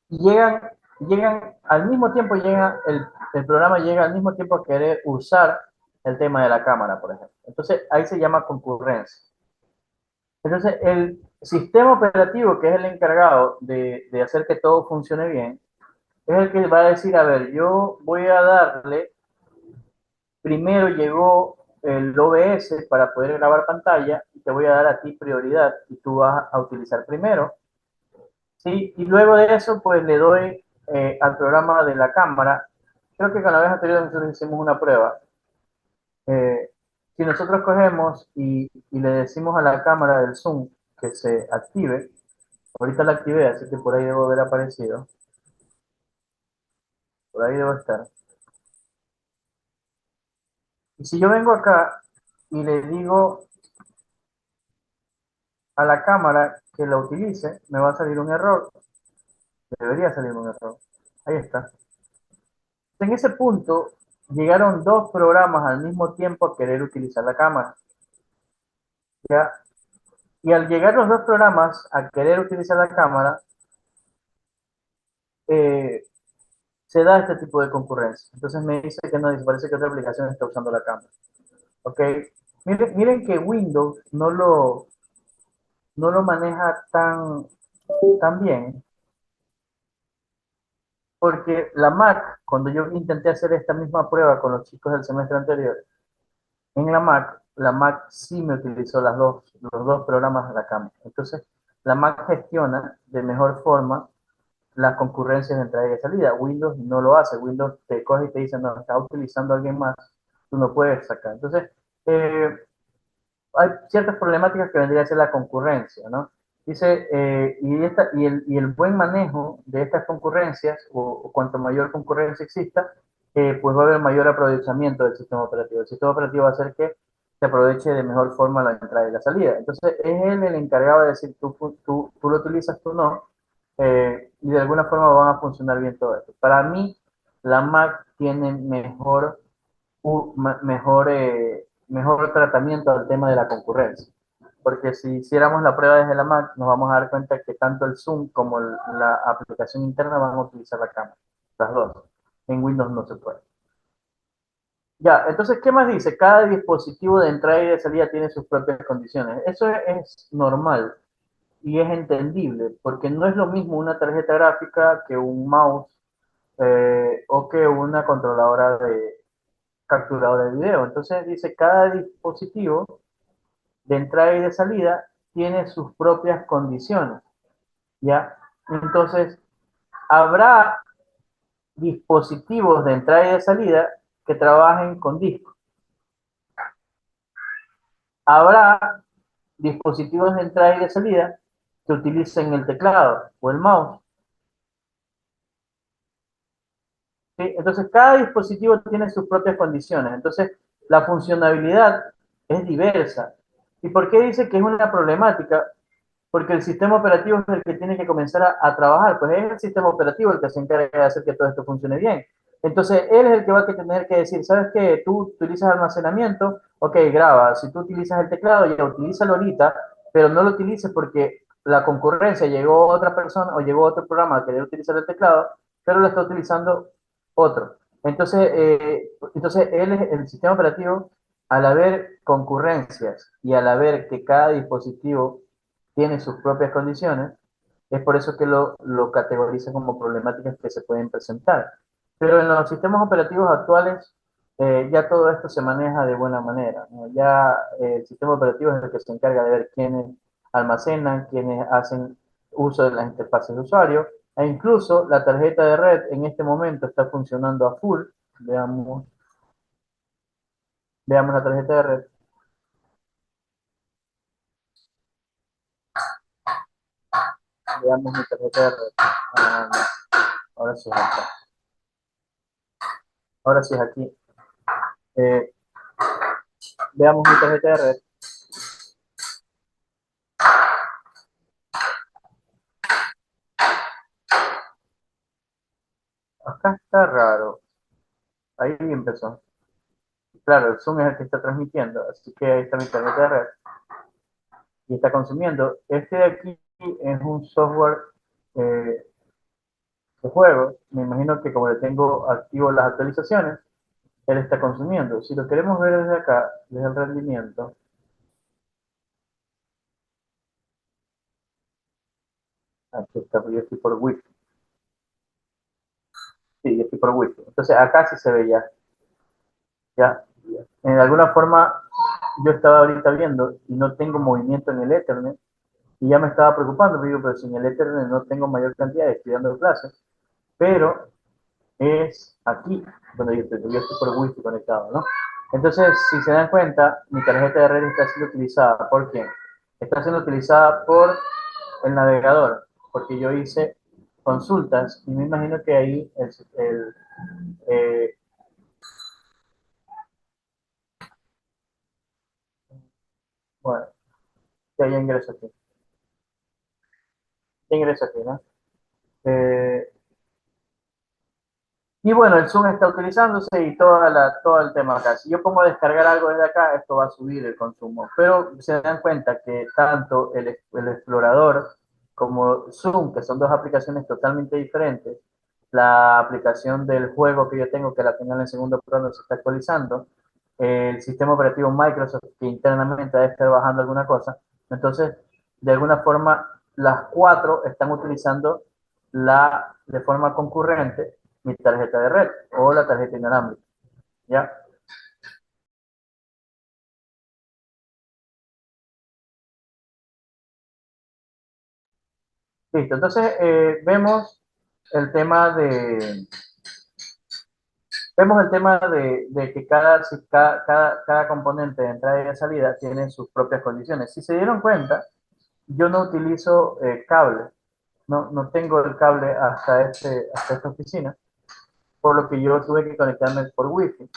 Y llegan al mismo tiempo, el programa llega al mismo tiempo a querer usar el tema de la cámara, por ejemplo. Entonces, ahí se llama concurrencia. Entonces, el sistema operativo, que es el encargado de hacer que todo funcione bien, es el que va a decir, a ver, yo voy a darle primero llegó el OBS para poder grabar pantalla y te voy a dar a ti prioridad y tú vas a utilizar primero, ¿sí? Y luego de eso, pues le doy al programa de la cámara. Creo que con la vez anterior nosotros hicimos una prueba. Eh, si nosotros cogemos y le decimos a la cámara del Zoom que se active, ahorita la activé, así que por ahí debo haber aparecido, por ahí debo estar. Y si yo vengo acá y le digo a la cámara que la utilice, me va a salir un error. Debería salir un error. Ahí está. En ese punto, llegaron dos programas al mismo tiempo a querer utilizar la cámara. ¿Ya? Y al llegar los dos programas a querer utilizar la cámara, eh, se da este tipo de concurrencia. Entonces me dice que no, parece que otra aplicación está usando la cámara. ¿Ok? Miren que Windows no lo maneja tan bien, porque la Mac, cuando yo intenté hacer esta misma prueba con los chicos del semestre anterior, en la Mac sí me utilizó los dos programas de la cámara. Entonces, la Mac gestiona de mejor forma las concurrencias de entrada y de salida. Windows no lo hace. Windows te coge y te dice, no, está utilizando a alguien más, tú no puedes sacar. Entonces, eh, hay ciertas problemáticas que vendría a ser la concurrencia, ¿no? Dice, y el buen manejo de estas concurrencias, o cuanto mayor concurrencia exista, pues va a haber mayor aprovechamiento del sistema operativo. El sistema operativo va a hacer que se aproveche de mejor forma la entrada y la salida. Entonces, es él el encargado de decir, tú lo utilizas, tú no, y de alguna forma van a funcionar bien todo esto. Para mí, la Mac tiene mejor tratamiento al tema de la concurrencia. Porque si hiciéramos la prueba desde la Mac, nos vamos a dar cuenta que tanto el Zoom como la aplicación interna van a utilizar la cámara, las dos. En Windows no se puede. Ya, entonces, ¿qué más dice? Cada dispositivo de entrada y de salida tiene sus propias condiciones. Eso es normal y es entendible, porque no es lo mismo una tarjeta gráfica que un mouse o que una controladora de capturadora de video. Entonces dice, cada dispositivo de entrada y de salida tiene sus propias condiciones, ¿ya? Entonces, habrá dispositivos de entrada y de salida que trabajen con disco. Habrá dispositivos de entrada y de salida que utilicen el teclado o el mouse. ¿Sí? Entonces, cada dispositivo tiene sus propias condiciones. Entonces, la funcionalidad es diversa. ¿Y por qué dice que es una problemática? Porque el sistema operativo es el que tiene que comenzar a trabajar, pues es el sistema operativo el que se encarga de hacer que todo esto funcione bien. Entonces, él es el que va a tener que decir, ¿sabes qué? Tú utilizas almacenamiento, ok, graba. Si tú utilizas el teclado, ya utilízalo ahorita, pero no lo utilices porque la concurrencia llegó otra persona o llegó otro programa a querer utilizar el teclado, pero lo está utilizando otro. Entonces el sistema operativo, al haber concurrencias y al haber que cada dispositivo tiene sus propias condiciones, es por eso que lo categoriza como problemáticas que se pueden presentar. Pero en los sistemas operativos actuales ya todo esto se maneja de buena manera, ¿no? Ya el sistema operativo es el que se encarga de ver quiénes almacenan, quiénes hacen uso de las interfaces de usuario, e incluso la tarjeta de red en este momento está funcionando a full. Veamos, veamos la tarjeta de red. Veamos mi tarjeta de red. Ah, ahora sí es acá. Ahora sí es aquí. Eh, Veamos mi tarjeta de red. Acá está raro. Ahí empezó. Claro, el Zoom es el que está transmitiendo, así que ahí está mi tarjeta de red y está consumiendo. Este de aquí es un software eh, de juego. Me imagino que como le tengo activo las actualizaciones, él está consumiendo. Si lo queremos ver desde acá, desde el rendimiento, aquí está, yo estoy por Wi-Fi. Sí, yo estoy por Wi-Fi. Entonces acá sí se ve ya. Ya. De alguna forma, yo estaba ahorita viendo y no tengo movimiento en el Ethernet y ya me estaba preocupando, digo, pero si en el Ethernet no tengo mayor cantidad de estudiando clases, pero es aquí donde yo estoy por Wi-Fi conectado, ¿no? Entonces, si se dan cuenta, mi tarjeta de red está siendo utilizada por quién? Está siendo utilizada por el navegador, porque yo hice consultas y me imagino que ahí eh, bueno, ya ingreso aquí, ya ingreso aquí, ¿no? Eh, Y bueno, el Zoom está utilizándose y todo el tema acá. Si yo pongo a descargar algo desde acá, esto va a subir el consumo. Pero se dan cuenta que tanto el explorador como Zoom, que son dos aplicaciones totalmente diferentes, la aplicación del juego que yo tengo, que la final en segundo plano se está actualizando, el sistema operativo Microsoft, que internamente debe estar bajando alguna cosa. Entonces, de alguna forma, las cuatro están utilizando de forma concurrente mi tarjeta de red o la tarjeta inalámbrica, ¿ya? Listo, entonces el tema de, vemos el tema de que cada componente de entrada y de salida tiene sus propias condiciones. Si se dieron cuenta, yo no utilizo cable, no tengo el cable hasta esta oficina, por lo que yo tuve que conectarme por Wi-Fi.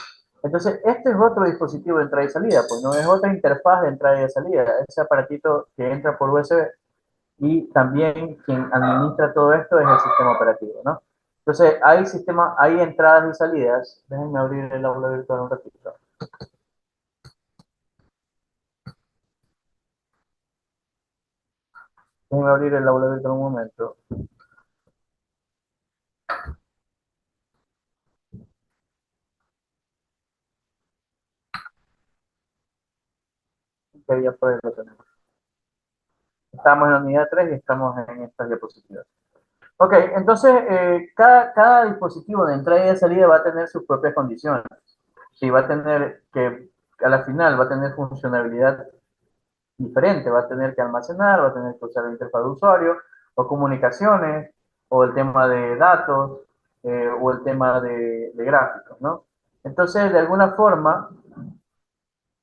Entonces, este es otro dispositivo de entrada y salida, pues no es otra interfaz de entrada y de salida, ese aparatito que entra por USB y también quien administra todo esto es el sistema operativo, ¿no? Entonces, hay entradas y salidas. Déjenme abrir el aula virtual un ratito. Déjenme abrir el aula virtual un momento. Que ya por ahí lo tenemos. Estamos en la unidad 3 y estamos en estas diapositivas. Ok, entonces cada dispositivo de entrada y de salida va a tener sus propias condiciones. Y va a tener que, a la final, va a tener funcionalidad diferente, va a tener que almacenar, va a tener que usar la interfaz de usuario, o comunicaciones, o el tema de datos, o el tema de gráficos, ¿no? Entonces, de alguna forma,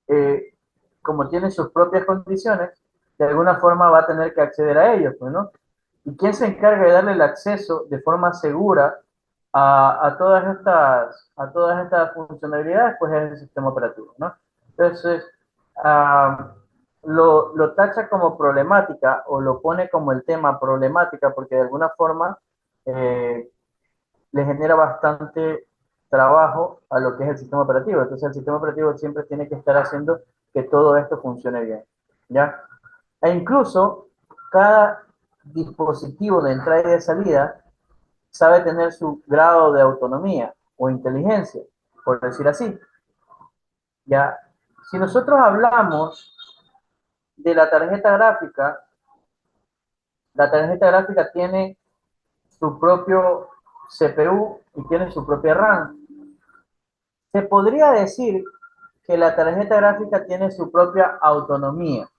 eh, como tiene sus propias condiciones, de alguna forma va a tener que acceder a ellos, pues, ¿no? ¿Y quién se encarga de darle el acceso de forma segura a todas estas funcionalidades? Pues es el sistema operativo, ¿no? Entonces, uh, lo tacha como problemática o lo pone como el tema problemática porque de alguna forma eh, le genera bastante trabajo a lo que es el sistema operativo. Entonces el sistema operativo siempre tiene que estar haciendo que todo esto funcione bien, ¿ya? E incluso cada dispositivo de entrada y de salida sabe tener su grado de autonomía o inteligencia, por decir así, ¿ya? Si nosotros hablamos de la tarjeta gráfica tiene su propio CPU y tiene su propia RAM. Se podría decir que la tarjeta gráfica tiene su propia autonomía.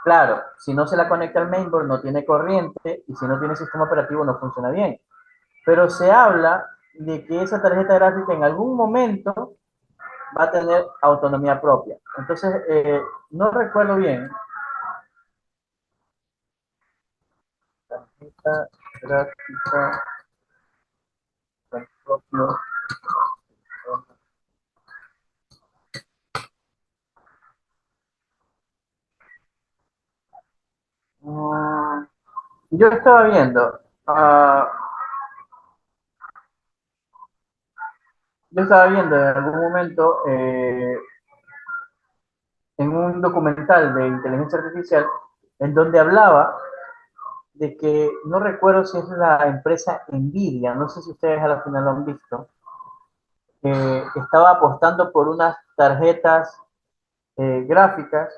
Claro, si no se la conecta al mainboard no tiene corriente y si no tiene sistema operativo no funciona bien. Pero se habla de que esa tarjeta gráfica en algún momento va a tener autonomía propia. Entonces, no recuerdo bien. Tarjeta gráfica con propio. Mm, yo estaba viendo, yo estaba viendo en algún momento en un documental de inteligencia artificial en donde hablaba de que, no recuerdo si es la empresa Nvidia, no sé si ustedes a la final lo han visto, estaba apostando por unas tarjetas gráficas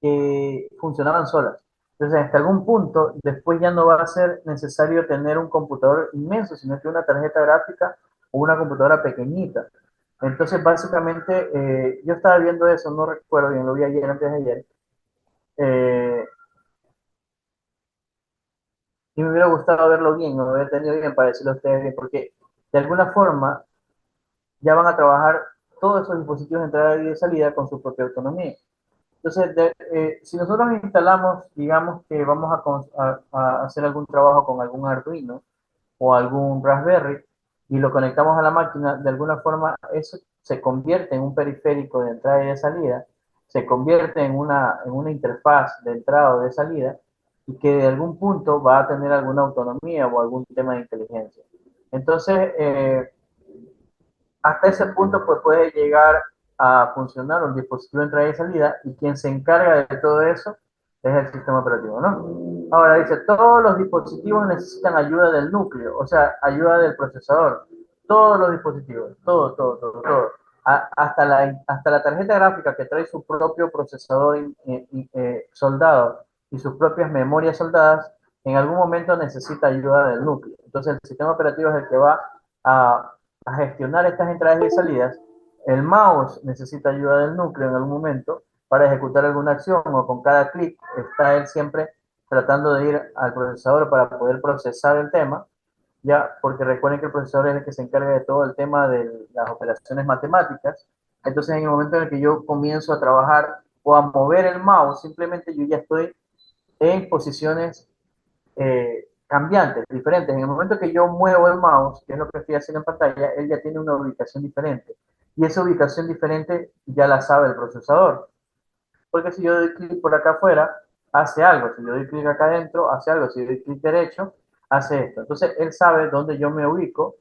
que funcionaban solas. Entonces, hasta algún punto, después ya no va a ser necesario tener un computador inmenso, sino que una tarjeta gráfica o una computadora pequeñita. Entonces, básicamente, yo estaba viendo eso, no recuerdo bien, lo vi ayer, antes de ayer, eh, y me hubiera gustado verlo bien, o haber tenido bien para decirlo a ustedes bien, porque de alguna forma ya van a trabajar todos esos dispositivos de entrada y de salida con su propia autonomía. Entonces, si nosotros instalamos, digamos que vamos a hacer algún trabajo con algún Arduino o algún Raspberry y lo conectamos a la máquina, de alguna forma eso se convierte en un periférico de entrada y de salida, se convierte en una interfaz de entrada o de salida y que de algún punto va a tener alguna autonomía o algún tema de inteligencia. Entonces, hasta ese punto pues puede llegar a funcionar un dispositivo de entrada y salida y quien se encarga de todo eso es el sistema operativo, ¿no? Ahora dice, todos los dispositivos necesitan ayuda del núcleo, o sea, ayuda del procesador. Todos los dispositivos, todo. Hasta la tarjeta gráfica que trae su propio procesador soldado y sus propias memorias soldadas, en algún momento necesita ayuda del núcleo. Entonces el sistema operativo es el que va a gestionar estas entradas y salidas. El mouse necesita ayuda del núcleo en algún momento para ejecutar alguna acción o con cada clic está él siempre tratando de ir al procesador para poder procesar el tema, ya, porque recuerden que el procesador es el que se encarga de todo el tema de las operaciones matemáticas. Entonces, en el momento en el que yo comienzo a trabajar o a mover el mouse, simplemente yo ya estoy en posiciones cambiantes, diferentes. En el momento que yo muevo el mouse, que es lo que estoy haciendo en pantalla, él ya tiene una ubicación diferente. Y esa ubicación diferente ya la sabe el procesador. Porque si yo doy clic por acá afuera, hace algo. Si yo doy clic acá adentro, hace algo. Si yo doy clic derecho, hace esto. Entonces, él sabe dónde yo me ubico,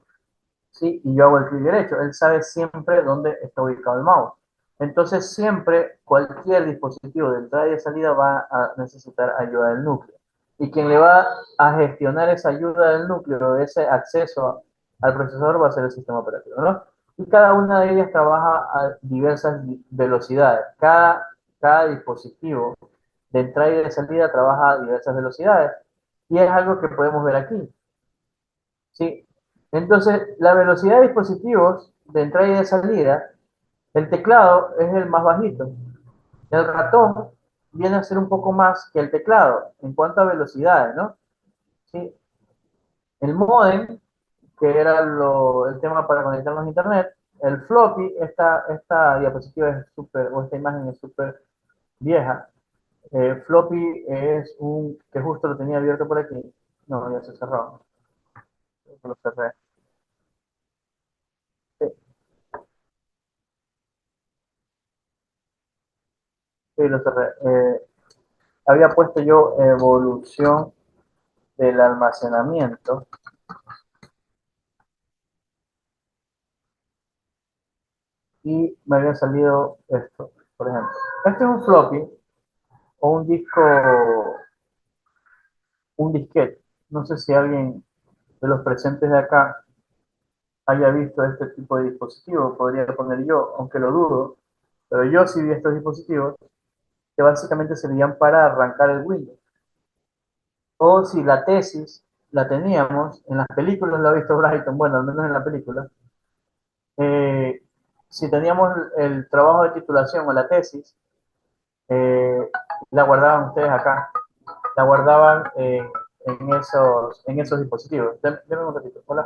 ¿sí? Y yo hago el clic derecho. Él sabe siempre dónde está ubicado el mouse. Entonces, siempre cualquier dispositivo de entrada y de salida va a necesitar ayuda del núcleo. Y quien le va a gestionar esa ayuda del núcleo, ese acceso al procesador, va a ser el sistema operativo, ¿no? Y cada una de ellas trabaja a diversas velocidades. Cada dispositivo de entrada y de salida trabaja a diversas velocidades. Y es algo que podemos ver aquí. ¿Sí? Entonces, la velocidad de dispositivos de entrada y de salida, el teclado es el más bajito. El ratón viene a ser un poco más que el teclado en cuanto a velocidades, ¿no? ¿Sí? El modem, que era el tema para conectarnos a internet, el floppy, esta diapositiva es súper, o esta imagen es súper vieja. Floppy es que justo lo tenía abierto por aquí. No, ya se cerró. Lo cerré. Sí, sí, lo cerré. Había puesto yo evolución del almacenamiento y me había salido esto, por ejemplo. Este es un floppy o un disco, un disquete. No sé si alguien de los presentes de acá haya visto este tipo de dispositivo, podría poner yo, aunque lo dudo, pero yo sí vi estos dispositivos que básicamente servían para arrancar el Windows. O si la tesis la teníamos, en las películas lo ha visto Brighton, bueno, al menos en la película, eh, si teníamos el trabajo de titulación o la tesis, eh, la guardaban ustedes acá, la guardaban en esos dispositivos. Denme un ratito, hola.